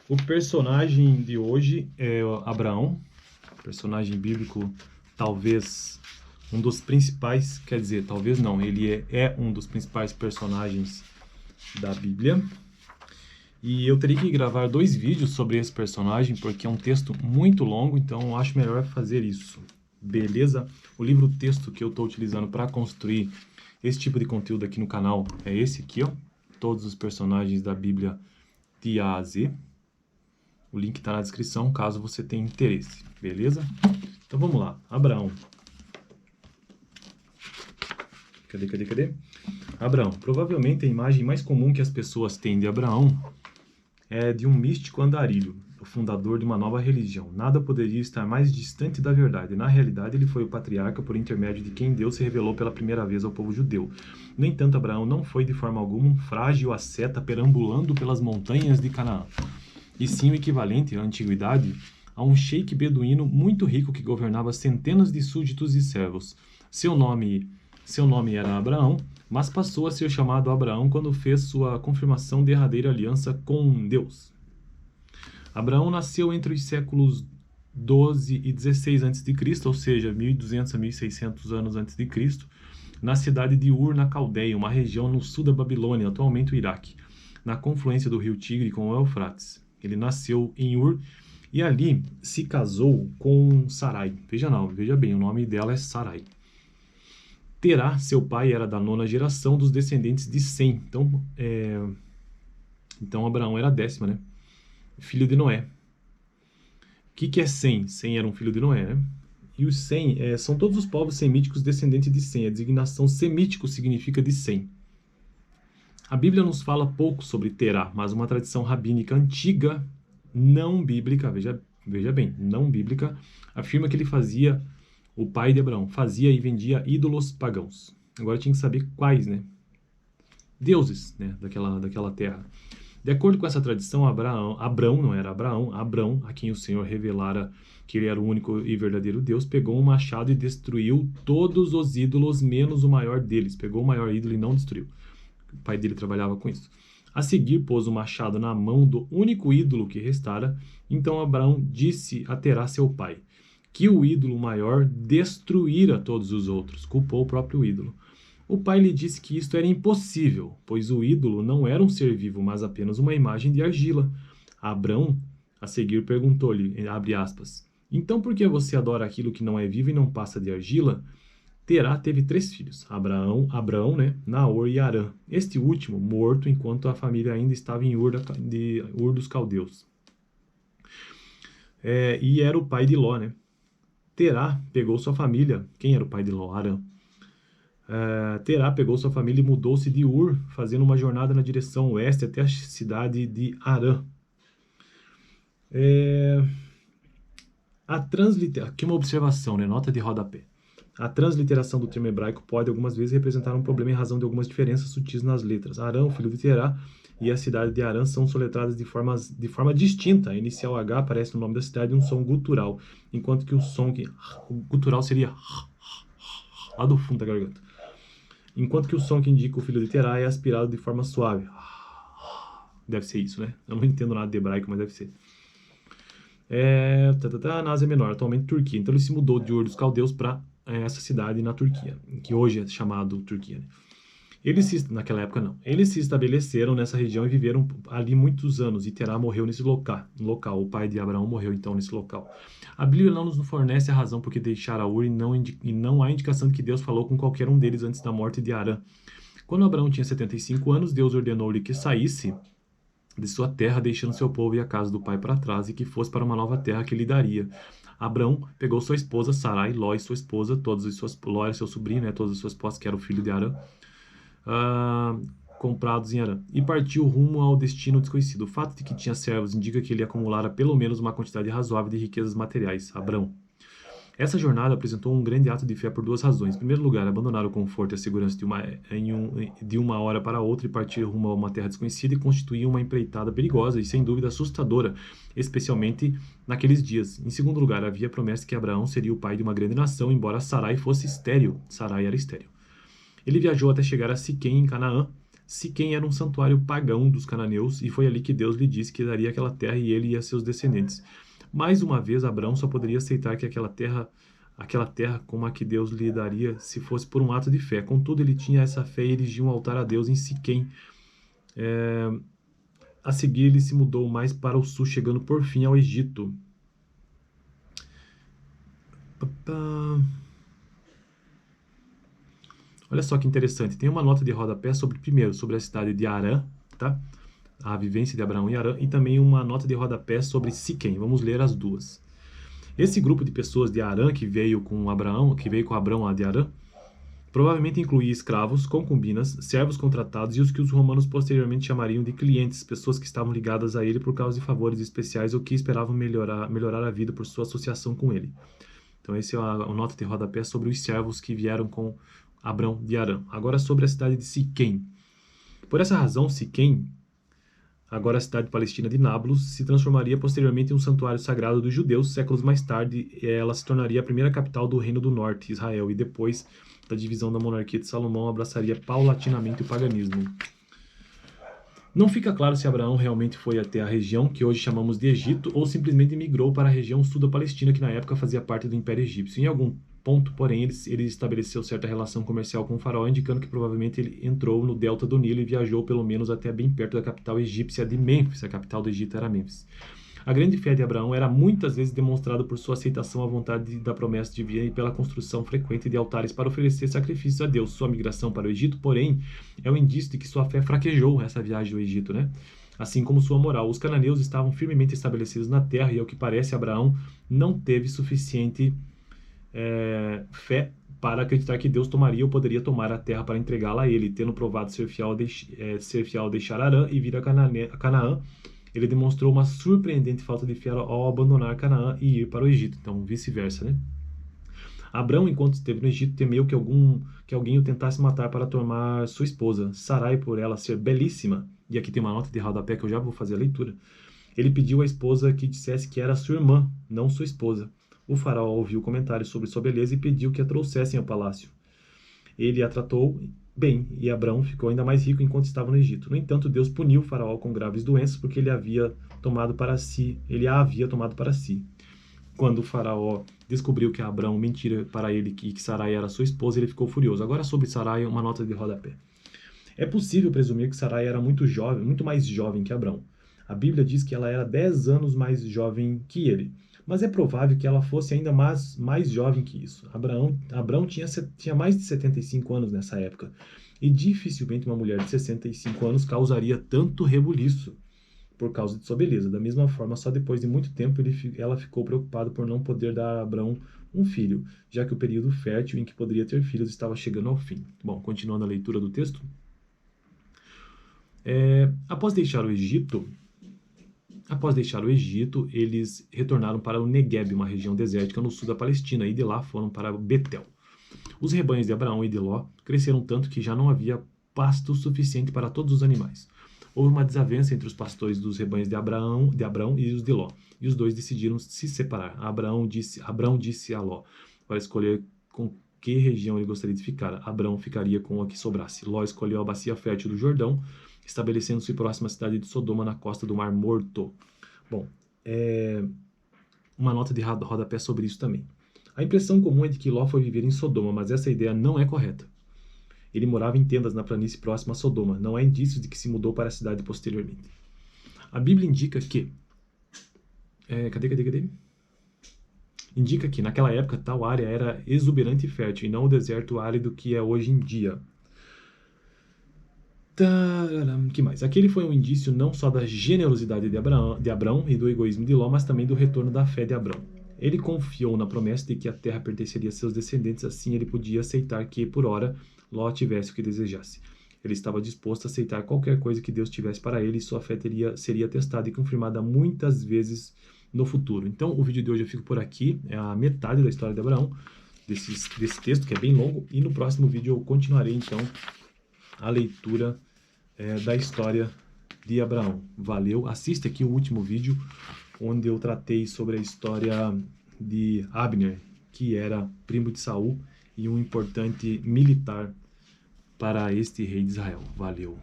O personagem de hoje é Abraão, personagem bíblico, talvez um dos principais, quer dizer, talvez não, ele é um dos principais personagens da Bíblia. E eu teria que gravar 2 vídeos sobre esse personagem, porque é um texto muito longo, então eu acho melhor fazer isso. Beleza? O livro-texto que eu estou utilizando para construir esse tipo de conteúdo aqui no canal é esse aqui, ó. Todos os personagens da Bíblia de A a Z. O link está na descrição, caso você tenha interesse. Beleza? Então vamos lá. Abraão. Cadê? Abraão. Provavelmente a imagem mais comum que as pessoas têm de Abraão é de um místico andarilho, o fundador de uma nova religião. Nada poderia estar mais distante da verdade. Na realidade, ele foi o patriarca por intermédio de quem Deus se revelou pela primeira vez ao povo judeu. No entanto, Abraão não foi de forma alguma um frágil asceta perambulando pelas montanhas de Canaã, e sim o equivalente, à antiguidade, a um sheik beduíno muito rico que governava centenas de súditos e servos. Seu nome era Abraão, mas passou a ser chamado Abraão quando fez sua confirmação derradeira aliança com Deus. Abraão nasceu entre os séculos 12 e 16 a.C., ou seja, 1200 a 1600 anos antes de Cristo, na cidade de Ur, na Caldeia, uma região no sul da Babilônia, atualmente o Iraque, na confluência do rio Tigre com o Eufrates. Ele nasceu em Ur e ali se casou com Sarai. Veja bem, o nome dela é Sarai. Terá, seu pai, era da 9ª geração dos descendentes de Sem. Então Abraão era a 10ª, né? Filho de Noé. O que é Sem? Sem era um filho de Noé, né? E os Sem são todos os povos semíticos descendentes de Sem. A designação semítico significa de Sem. A Bíblia nos fala pouco sobre Terá, mas uma tradição rabínica antiga, não bíblica, veja bem, não bíblica, afirma que o pai de Abraão, fazia e vendia ídolos pagãos. Agora tinha que saber quais, né? Deuses, né? Daquela terra. De acordo com essa tradição, Abrão, a quem o Senhor revelara que ele era o único e verdadeiro Deus, pegou um machado e destruiu todos os ídolos, menos o maior deles. Pegou o maior ídolo e não destruiu. O pai dele trabalhava com isso. A seguir, pôs o machado na mão do único ídolo que restara. Então Abraão disse a Terá, seu pai, que o ídolo maior destruíra todos os outros. Culpou o próprio ídolo. O pai lhe disse que isto era impossível, pois o ídolo não era um ser vivo, mas apenas uma imagem de argila. Abraão, a seguir, perguntou-lhe, abre aspas, então por que você adora aquilo que não é vivo e não passa de argila? Terá teve 3 filhos, Abraão, né, Naor e Arã. Este último morto enquanto a família ainda estava em Ur dos Caldeus. E era o pai de Ló, né? Terá pegou sua família. Quem era o pai de Ló? Arã. Terá pegou sua família e mudou-se de Ur, fazendo uma jornada na direção oeste até a cidade de Arã. Aqui uma observação, né? Nota de rodapé. A transliteração do termo hebraico pode algumas vezes representar um problema em razão de algumas diferenças sutis nas letras. Arã, o filho de Terá, e a cidade de Arã são soletradas de forma distinta. A inicial H aparece no nome da cidade um som gutural, enquanto que o gutural seria lá do fundo da garganta. Enquanto que o som que indica o filho de Terá é aspirado de forma suave. Deve ser isso, né? Eu não entendo nada de hebraico, mas deve ser. Na Ásia Menor, atualmente Turquia. Então ele se mudou de Ur dos Caldeus para essa cidade na Turquia, que hoje é chamado Turquia, né? Naquela época não. Eles se estabeleceram nessa região e viveram ali muitos anos, e Terá morreu nesse local. O pai de Abraão morreu então nesse local. A Bíblia não nos fornece a razão por que deixara Ur e não há indicação de que Deus falou com qualquer um deles antes da morte de Arã. Quando Abraão tinha 75 anos, Deus ordenou-lhe que saísse de sua terra, deixando seu povo e a casa do pai para trás, e que fosse para uma nova terra que lhe daria. Abraão pegou sua esposa Sarai, Ló e sua esposa, Ló era seu sobrinho, né, todas as suas posses, que era o filho de Arã, comprados em Arã, e partiu rumo ao destino desconhecido. O fato de que tinha servos indica que ele acumulara pelo menos uma quantidade razoável de riquezas materiais. Abraão. Essa jornada apresentou um grande ato de fé por 2 razões. Em primeiro lugar, abandonar o conforto e a segurança de uma hora para outra e partir rumo a uma terra desconhecida e constituía uma empreitada perigosa e, sem dúvida, assustadora, especialmente naqueles dias. Em segundo lugar, havia a promessa que Abraão seria o pai de uma grande nação, embora Sarai fosse estéril. Sarai era estéril. Ele viajou até chegar a Siquém, em Canaã, Siquém era um santuário pagão dos cananeus e foi ali que Deus lhe disse que daria aquela terra e ele e a seus descendentes. Mais uma vez, Abraão só poderia aceitar que aquela terra como a que Deus lhe daria se fosse por um ato de fé. Contudo, ele tinha essa fé e erigiu um altar a Deus em Siquém. A seguir, ele se mudou mais para o sul, chegando por fim ao Egito. Olha só que interessante. Tem uma nota de rodapé primeiro, sobre a cidade de Harã, tá? A vivência de Abraão em Harã, e também uma nota de rodapé sobre Siquém. Vamos ler as duas. Esse grupo de pessoas de Harã que veio com Abraão lá de Harã, provavelmente incluía escravos, concubinas, servos contratados e os que os romanos posteriormente chamariam de clientes, pessoas que estavam ligadas a ele por causa de favores especiais ou que esperavam melhorar a vida por sua associação com ele. Então esse é a nota de rodapé sobre os servos que vieram com Abrão de Harã. Agora sobre a cidade de Siquém. Por essa razão, Siquém, agora a cidade palestina de Nablus, se transformaria posteriormente em um santuário sagrado dos judeus. Séculos mais tarde, ela se tornaria a primeira capital do Reino do Norte, Israel, e depois da divisão da monarquia de Salomão, abraçaria paulatinamente o paganismo. Não fica claro se Abraão realmente foi até a região que hoje chamamos de Egito ou simplesmente migrou para a região sul da Palestina, que na época fazia parte do Império Egípcio. Em algum ponto, porém, ele estabeleceu certa relação comercial com o faraó, indicando que provavelmente ele entrou no delta do Nilo e viajou pelo menos até bem perto da capital egípcia de Mênfis. A capital do Egito era Mênfis. A grande fé de Abraão era muitas vezes demonstrada por sua aceitação à vontade da promessa divina e pela construção frequente de altares para oferecer sacrifícios a Deus. Sua migração para o Egito, porém, é um indício de que sua fé fraquejou nessa viagem ao Egito, né? Assim como sua moral. Os cananeus estavam firmemente estabelecidos na terra e, ao que parece, Abraão não teve suficiente fé para acreditar que Deus tomaria ou poderia tomar a terra para entregá-la a ele. Tendo provado ser fiel ao deixar Harã e vir a Canaã, ele demonstrou uma surpreendente falta de fé ao abandonar Canaã e ir para o Egito. Então, vice-versa, né? Abrão, enquanto esteve no Egito, temeu que alguém o tentasse matar para tomar sua esposa. Sarai, por ela ser belíssima, e aqui tem uma nota de rodapé que eu já vou fazer a leitura, ele pediu à esposa que dissesse que era sua irmã, não sua esposa. O faraó ouviu comentários sobre sua beleza e pediu que a trouxessem ao palácio. Ele a tratou bem, e Abrão ficou ainda mais rico enquanto estava no Egito. No entanto, Deus puniu o faraó com graves doenças porque ele a havia tomado para si. Quando o faraó descobriu que Abrão mentira para ele e que Sarai era sua esposa, ele ficou furioso. Agora sobre Sarai, uma nota de rodapé. É possível presumir que Sarai era muito jovem, muito mais jovem que Abrão. A Bíblia diz que ela era 10 anos mais jovem que ele. Mas é provável que ela fosse ainda mais jovem que isso. Abrão tinha mais de 75 anos nessa época, e dificilmente uma mulher de 65 anos causaria tanto rebuliço por causa de sua beleza. Da mesma forma, só depois de muito tempo ela ficou preocupada por não poder dar a Abrão um filho, já que o período fértil em que poderia ter filhos estava chegando ao fim. Bom, continuando a leitura do texto. Após deixar o Egito, eles retornaram para o Negueb, uma região desértica no sul da Palestina, e de lá foram para Betel. Os rebanhos de Abraão e de Ló cresceram tanto que já não havia pasto suficiente para todos os animais. Houve uma desavença entre os pastores dos rebanhos de Abraão e os de Ló, e os dois decidiram se separar. Abraão disse a Ló para escolher com que região ele gostaria de ficar. Abraão ficaria com a que sobrasse. Ló escolheu a bacia fértil do Jordão, estabelecendo-se próxima à cidade de Sodoma, na costa do Mar Morto. Bom, uma nota de rodapé sobre isso também. A impressão comum é de que Ló foi viver em Sodoma, mas essa ideia não é correta. Ele morava em tendas na planície próxima a Sodoma. Não há indícios de que se mudou para a cidade posteriormente. A Bíblia indica que... Cadê? Indica que, naquela época, tal área era exuberante e fértil, e não o deserto árido que é hoje em dia. Que mais? Aquele foi um indício não só da generosidade de Abrão e do egoísmo de Ló, mas também do retorno da fé de Abrão. Ele confiou na promessa de que a terra pertenceria a seus descendentes, assim ele podia aceitar que, por ora, Ló tivesse o que desejasse. Ele estava disposto a aceitar qualquer coisa que Deus tivesse para ele, e sua fé seria testada e confirmada muitas vezes no futuro. Então, o vídeo de hoje eu fico por aqui, é a metade da história de Abraão, desse texto, que é bem longo, e no próximo vídeo eu continuarei, então, a leitura da história de Abraão. Valeu, assiste aqui o último vídeo, onde eu tratei sobre a história de Abner, que era primo de Saul e um importante militar para este rei de Israel. Valeu.